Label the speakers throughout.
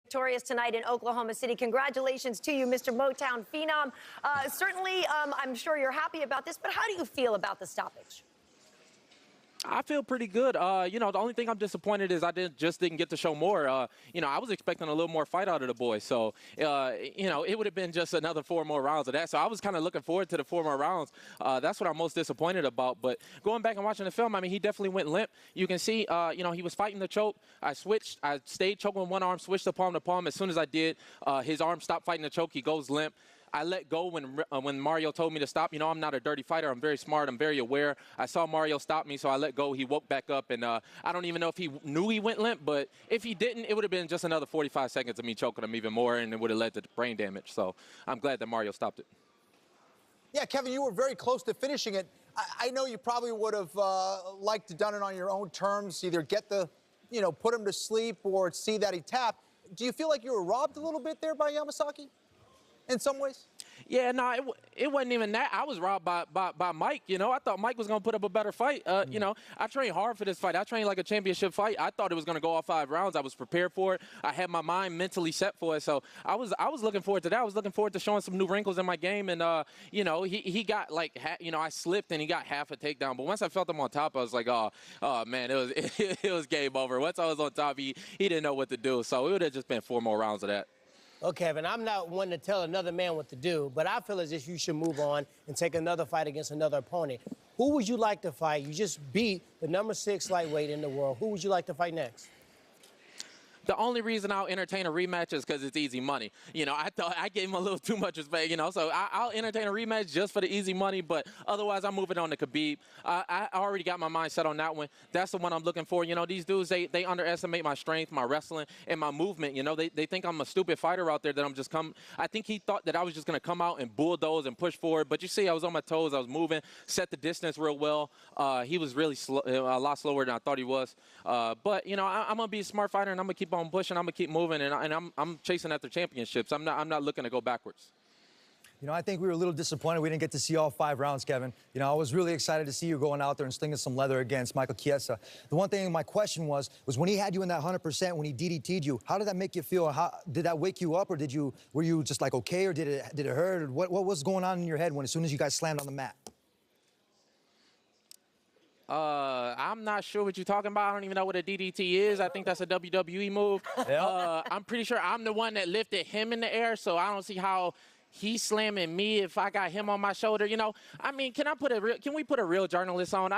Speaker 1: Victorious tonight in Oklahoma City. Congratulations to you, Mr. Motown Phenom. Certainly, I'm sure you're happy about this, but how do you feel about the stoppage?
Speaker 2: I feel pretty good. The only thing I'm disappointed is I just didn't get to show more. I was expecting a little more fight out of the boys. So, it would have been just another 4 more rounds of that. So I was kind of looking forward to the 4 more rounds. That's what I'm most disappointed about. But going back and watching the film, I mean, he definitely went limp. You can see, he was fighting the choke. I switched. I stayed choking with one arm, switched to palm to palm. As soon as I did, his arm stopped fighting the choke. He goes limp. I let go when Mario told me to stop. I'm not a dirty fighter. I'm very smart. I'm very aware. I saw Mario stop me, so I let go. He woke back up, and I don't even know if he knew he went limp, but if he didn't, it would have been just another 45 seconds of me choking him even more, and it would have led to brain damage. So I'm glad that Mario stopped it.
Speaker 3: Yeah, Kevin, you were very close to finishing it. I know you probably would have liked to done it on your own terms, either get put him to sleep or see that he tapped. Do you feel like you were robbed a little bit there by Yamasaki? In some ways?
Speaker 2: Yeah, no, it wasn't even that. I was robbed by Mike, I thought Mike was going to put up a better fight. I trained hard for this fight. I trained like a championship fight. I thought it was going to go all 5 rounds. I was prepared for it. I had my mind mentally set for it. So I was looking forward to that. I was looking forward to showing some new wrinkles in my game. And, he got like, I slipped and he got half a takedown. But once I felt him on top, I was like, oh man, it was game over. Once I was on top, he didn't know what to do. So it would have just been 4 more rounds of that.
Speaker 4: Well, Kevin, I'm not one to tell another man what to do, but I feel as if you should move on and take another fight against another opponent. Who would you like to fight? You just beat the number 6 lightweight in the world. Who would you like to fight next?
Speaker 2: The only reason I'll entertain a rematch is because it's easy money. I thought I gave him a little too much respect, so I'll entertain a rematch just for the easy money, but otherwise I'm moving on to Khabib. I already got my mind set on that one. That's the one I'm looking for. These dudes, they underestimate my strength, my wrestling, and my movement. They think I'm a stupid fighter out there that I'm just I think he thought that I was just going to come out and bulldoze and push forward, but you see I was on my toes, I was moving, set the distance real well. He was really slow, a lot slower than I thought he was. But, I'm going to be a smart fighter, and I'm going to keep on pushing. I'm gonna keep moving, and I'm chasing after championships. I'm not looking to go backwards.
Speaker 5: I think we were a little disappointed we didn't get to see all 5 rounds, Kevin. I was really excited to see you going out there and slinging some leather against Michael Chiesa. The one thing my question was when he had you in that 100%, when he DDT'd you, how did that make you feel? How did that wake you up, or were you just like okay, or did it hurt? Or what was going on in your head as soon as you guys slammed on the mat?
Speaker 2: I'm not sure what you're talking about. I don't even know what a DDT is. I think that's a WWE move. Yep. I'm pretty sure I'm the one that lifted him in the air, so I don't see how he's slamming me if I got him on my shoulder. I mean, can we put a real journalist on?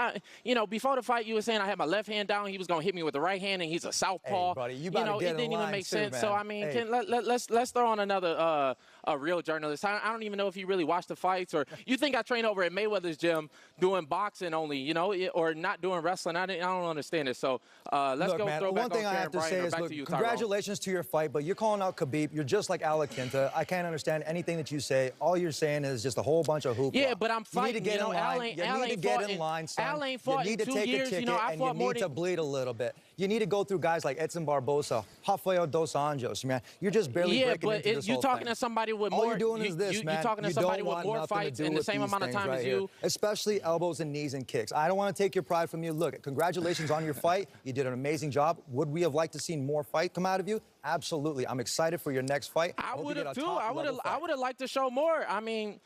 Speaker 2: Before the fight, you were saying I had my left hand down. He was going to hit me with the right hand, and he's a southpaw.
Speaker 5: Hey, buddy, you better get
Speaker 2: it didn't even make sense.
Speaker 5: Man.
Speaker 2: So, I mean,
Speaker 5: hey.
Speaker 2: let's throw on another a real journalist. I don't even know if he really watched the fights, or you think I train over at Mayweather's gym doing boxing only, or not doing wrestling. I don't understand it. So let's go
Speaker 5: man,
Speaker 2: throw back
Speaker 5: one thing
Speaker 2: on
Speaker 5: I have to say is, look, congratulations to your fight, but you're calling out Khabib. You're just like Alaquinta. I can't understand anything that you say. All you're saying is just a whole bunch of hoopla.
Speaker 2: Yeah, but I'm fighting.
Speaker 5: You need to get in line. You need to get in line, son.
Speaker 2: Al ain't fought
Speaker 5: you need to take a ticket, and you need to bleed a little bit. You need to go through guys like Edson Barbosa, Rafael Dos Anjos, man. You're just barely breaking into this whole
Speaker 2: you're talking to somebody with
Speaker 5: all
Speaker 2: more.
Speaker 5: All you're doing is this, man.
Speaker 2: You're talking to somebody with more fights in the same amount of time as you.
Speaker 5: Especially elbows and knees and kicks. I don't want to take your pride from you. Look, congratulations on your fight. You did an amazing job. Would we have liked to see more fight come out of you? Absolutely. I'm excited for your next fight.
Speaker 2: I would have too. I would have liked to show more. I mean,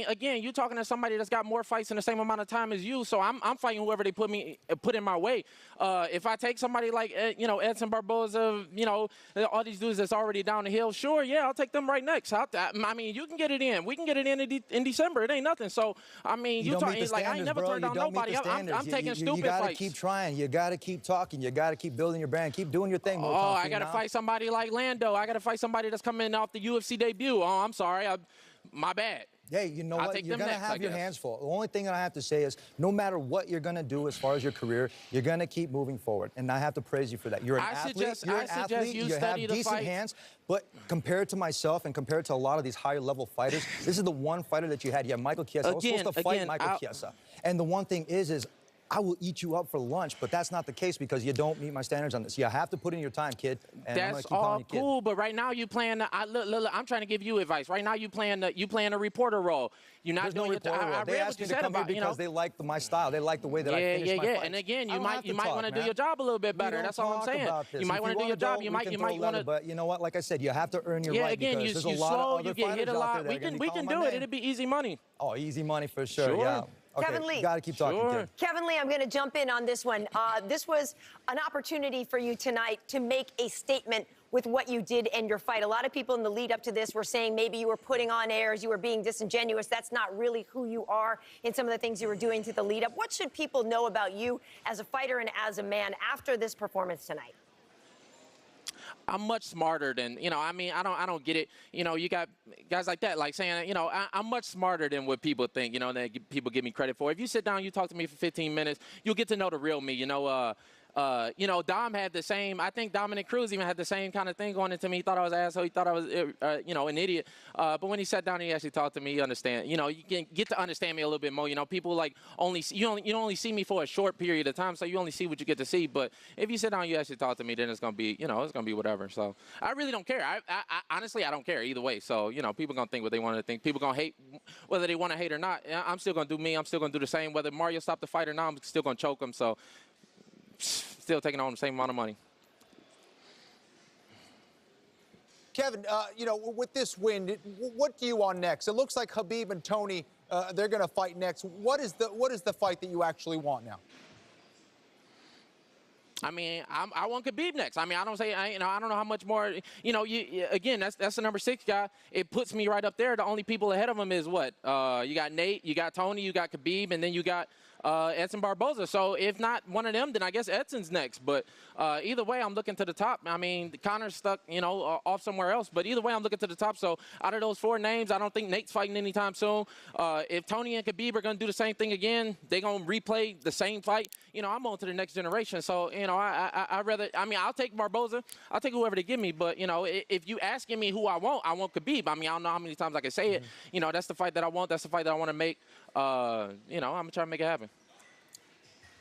Speaker 2: again, you're talking to somebody that's got more fights in the same amount of time as you. So I'm fighting whoever they put in my way. If I take somebody like Edson Barboza, all these dudes that's already down the hill, sure, yeah, I'll take them right next. I mean, you can get it in. We can get it in December. It ain't nothing. So I mean, you talking like I ain't never turned down nobody. I'm taking stupid fights.
Speaker 5: You gotta keep trying. You gotta keep talking. You gotta keep building your brand. Keep doing your thing.
Speaker 2: I gotta fight somebody like Lando. I gotta fight somebody that's coming off the UFC debut. Oh, I'm sorry. My bad.
Speaker 5: Hey, you know what? You're going to have your hands full. The only thing that I have to say is no matter what you're going to do as far as your career, you're going to keep moving forward. And I have to praise you for that. You're an athlete. You're an athlete. You have decent hands. But compared to myself and compared to a lot of these higher-level fighters, this is the one fighter that you had. You have Michael Chiesa. I was supposed to fight Michael Chiesa. And the one thing is I will eat you up for lunch, but that's not the case because you don't meet my standards on this. You have to put in your time, kid. And
Speaker 2: That's all cool, but right now you playing. Look, I'm trying to give you advice. Right now you playing a reporter role. You're not
Speaker 5: There's
Speaker 2: doing
Speaker 5: no
Speaker 2: it.
Speaker 5: reporter role. They asked me to come here because they like my style. They like the way that I finish my fights.
Speaker 2: And again, you might
Speaker 5: talk,
Speaker 2: want to do your job a little bit better. That's all I'm saying.
Speaker 5: You
Speaker 2: might want to do your job. You might want to.
Speaker 5: But you know what? Like I said, you have to earn your right.
Speaker 2: Again,
Speaker 5: because
Speaker 2: you
Speaker 5: there's a lot
Speaker 2: slow.
Speaker 5: of other
Speaker 2: You get hit a
Speaker 5: fighters out
Speaker 2: lot.
Speaker 5: there
Speaker 2: We can do it. It'll be easy money.
Speaker 5: Oh, easy money for sure.
Speaker 2: Sure.
Speaker 5: Yeah. Okay,
Speaker 1: Kevin Lee.
Speaker 5: Got to keep talking, kid.
Speaker 1: Kevin Lee, I'm going to jump in on this one. This was an opportunity for you tonight to make a statement with what you did in your fight. A lot of people in the lead up to this were saying maybe you were putting on airs, you were being disingenuous. That's not really who you are in some of the things you were doing to the lead up. What should people know about you as a fighter and as a man after this performance tonight?
Speaker 2: I'm much smarter than, I don't get it. You got guys like that, like saying, I'm much smarter than what people think, that people give me credit for. If you sit down, you talk to me for 15 minutes, you'll get to know the real me, Dom had the same, I think Dominic Cruz even had the same kind of thing going into me. He thought I was an asshole. He thought I was, an idiot. But when he sat down and he actually talked to me, you understand. You can get to understand me a little bit more. People like you only see me for a short period of time, so you only see what you get to see. But if you sit down and you actually talk to me, then it's going to be, it's going to be whatever. So I really don't care. I honestly, I don't care either way. So, people going to think what they want to think. People going to hate whether they want to hate or not. I'm still going to do me. I'm still going to do the same. Whether Mario stopped the fight or not, I'm still going to choke him. So still taking on the same amount of money.
Speaker 3: Kevin, with this win, what do you want next? It looks like Khabib and Tony, they're going to fight next. What is the fight that you actually want now?
Speaker 2: I want Khabib next. I don't know how much more. Again, that's the number 6 guy. It puts me right up there. The only people ahead of him is what? You got Nate, you got Tony, you got Khabib, and then you got Edson Barboza. So if not one of them, then I guess Edson's next. But either way, I'm looking to the top. Connor's stuck, off somewhere else. But either way, I'm looking to the top. So out of those 4 names, I don't think Nate's fighting anytime soon. If Tony and Khabib are going to do the same thing again, they're going to replay the same fight. I'm on to the next generation. So, I'd rather, I'll take Barboza. I'll take whoever they give me. But, if you asking me who I want Khabib. I don't know how many times I can say it. That's the fight that I want. That's the fight that I want to make. I'm going to try to make it happen.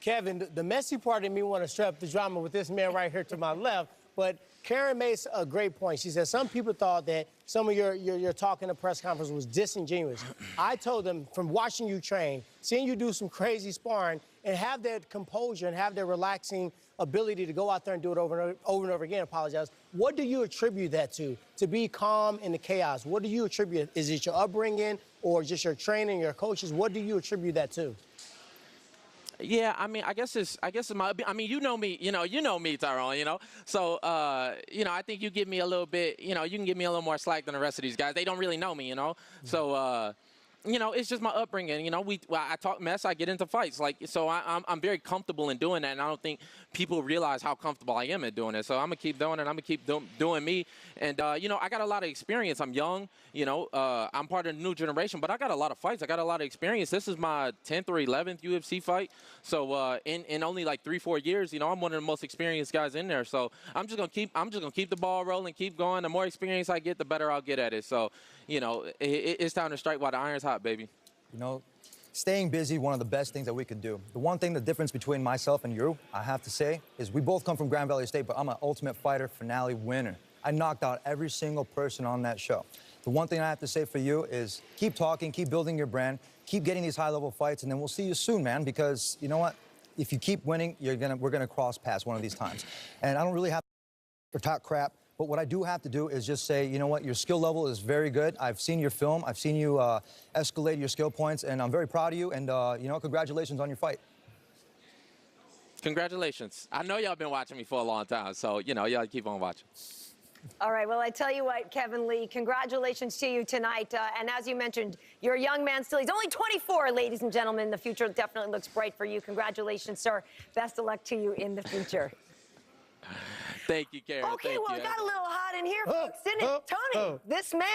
Speaker 4: Kevin, the messy part of me want to strap the drama with this man right here to my left, but Karen makes a great point. She said some people thought that some of your talk in the press conference was disingenuous. I told them from watching you train, seeing you do some crazy sparring, and have that composure and have that relaxing ability to go out there and do it over and over again, apologize. What do you attribute that to be calm in the chaos? What do you attribute? Is it your upbringing or just your training, your coaches? What do you attribute that to?
Speaker 2: Yeah, I guess it's my, you know me, Tyrone, So, I think you give me a little bit, you can give me a little more slack than the rest of these guys. They don't really know me, So, it's just my upbringing. I talk mess, I get into fights. So I'm very comfortable in doing that, and I don't think people realize how comfortable I am at doing it. So I'm going to keep doing it. I'm going to keep doing me. And, I got a lot of experience. I'm young. I'm part of the new generation, but I got a lot of fights. I got a lot of experience. This is my 10th or 11th UFC fight. So in only like 3-4 years, I'm one of the most experienced guys in there. So I'm just going to keep the ball rolling, keep going. The more experience I get, the better I'll get at it. So, it's time to strike while the iron's hot, baby.
Speaker 5: Staying busy, one of the best things that we could do. The one thing, the difference between myself and you, I have to say, is we both come from Grand Valley State, but I'm an Ultimate Fighter finale winner. I knocked out every single person on that show. The one thing I have to say for you is keep talking, keep building your brand, keep getting these high-level fights, and then we'll see you soon, man, because you know what? If you keep winning, we're gonna cross paths one of these times. And I don't really have to talk crap. But what I do have to do is just say, you know what, your skill level is very good. I've seen your film. I've seen you escalate your skill points, and I'm very proud of you. And, congratulations on your fight.
Speaker 2: Congratulations. I know y'all been watching me for a long time, so, y'all keep on watching.
Speaker 1: All right, well, I tell you what, Kevin Lee, congratulations to you tonight. And as you mentioned, you're a young man still. He's only 24, ladies and gentlemen. The future definitely looks bright for you. Congratulations, sir. Best of luck to you in the future.
Speaker 2: Thank you, Karen.
Speaker 1: Okay,
Speaker 2: Thank
Speaker 1: well,
Speaker 2: you.
Speaker 1: it got a little hot in here, folks, didn't it? Tony, this man.